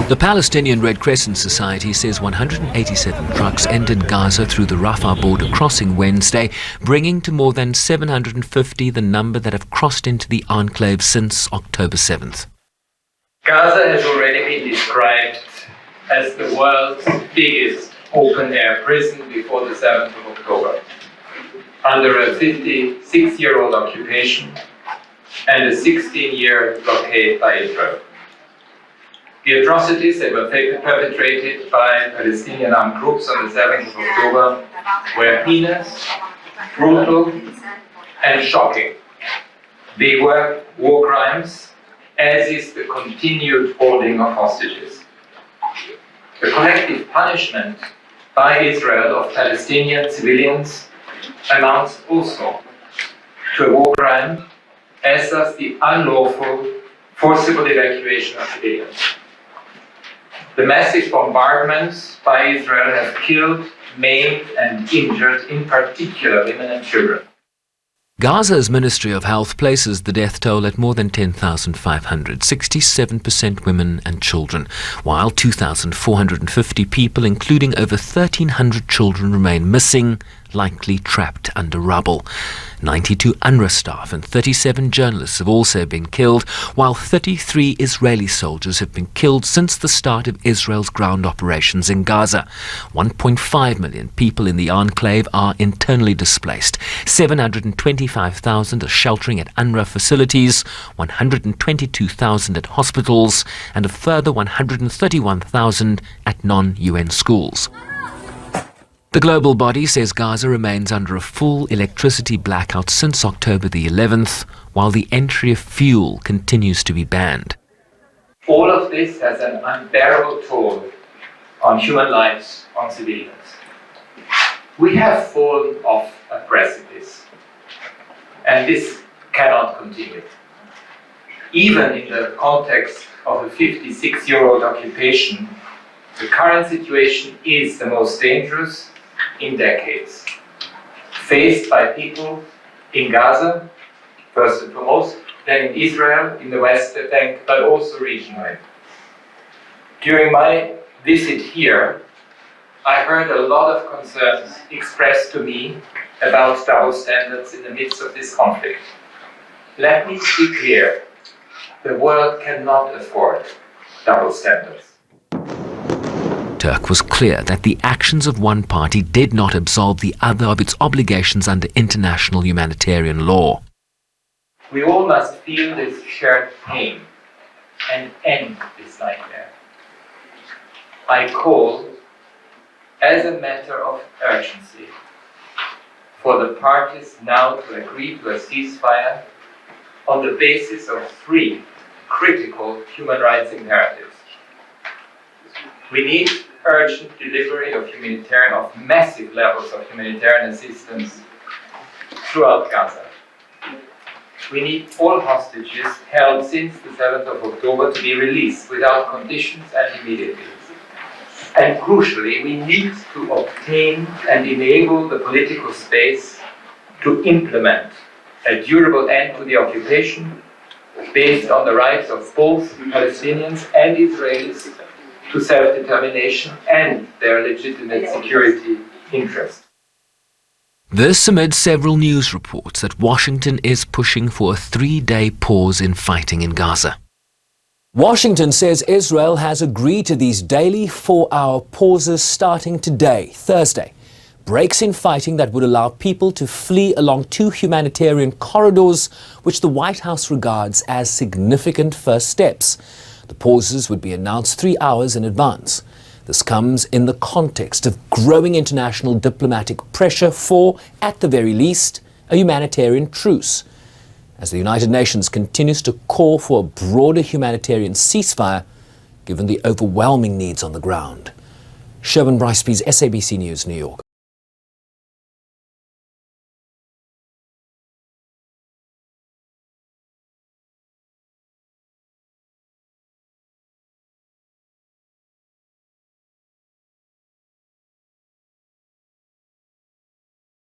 The Palestinian Red Crescent Society says 187 trucks entered Gaza through the Rafah border crossing Wednesday, bringing to more than 750 the number that have crossed into the enclave since October 7th. Gaza has already been described as the world's biggest open-air prison before the 7th of October, under a 56-year-old occupation and a 16-year blockade by Israel. The atrocities that were perpetrated by Palestinian armed groups on the 7th of October were heinous, brutal, and shocking. They were war crimes, as is the continued holding of hostages. The collective punishment by Israel of Palestinian civilians amounts also to a war crime, as does the unlawful, forcible evacuation of civilians. The massive bombardments by Israel have killed, maimed, and injured, in particular, women and children. Gaza's Ministry of Health places the death toll at more than 10,500, 67% women and children, while 2,450 people, including over 1,300 children, remain missing, likely trapped under rubble. 92 UNRWA staff and 37 journalists have also been killed, while 33 Israeli soldiers have been killed since the start of Israel's ground operations in Gaza. 1.5 million people in the enclave are internally displaced. 725,000 are sheltering at UNRWA facilities, 122,000 at hospitals, and a further 131,000 at non-UN schools. The global body says Gaza remains under a full electricity blackout since October the 11th, while the entry of fuel continues to be banned. All of this has an unbearable toll on human lives, on civilians. We have fallen off a precipice, and this cannot continue. Even in the context of a 56-year-old occupation, the current situation is the most dangerous in decades, faced by people in Gaza, first and foremost, then in Israel, in the West Bank, but also regionally. During my visit here, I heard a lot of concerns expressed to me about double standards in the midst of this conflict. Let me be clear, the world cannot afford double standards. Türk was clear that the actions of one party did not absolve the other of its obligations under international humanitarian law. We all must feel this shared pain and end this nightmare. I call, as a matter of urgency, for the parties now to agree to a ceasefire on the basis of 3 critical human rights imperatives. We need urgent delivery of massive levels of humanitarian assistance throughout Gaza. We need all hostages held since the 7th of October to be released without conditions and immediately. And crucially, we need to obtain and enable the political space to implement a durable end to the occupation based on the rights of both Palestinians and Israelis to self-determination and their legitimate security interests. This amid several news reports that Washington is pushing for a 3-day pause in fighting in Gaza. Washington says Israel has agreed to these daily 4-hour pauses starting today, Thursday. Breaks in fighting that would allow people to flee along 2 humanitarian corridors, which the White House regards as significant first steps. The pauses would be announced 3 hours in advance. This comes in the context of growing international diplomatic pressure for, at the very least, a humanitarian truce, as the United Nations continues to call for a broader humanitarian ceasefire, given the overwhelming needs on the ground. Sherwin Bryce's SABC News, New York.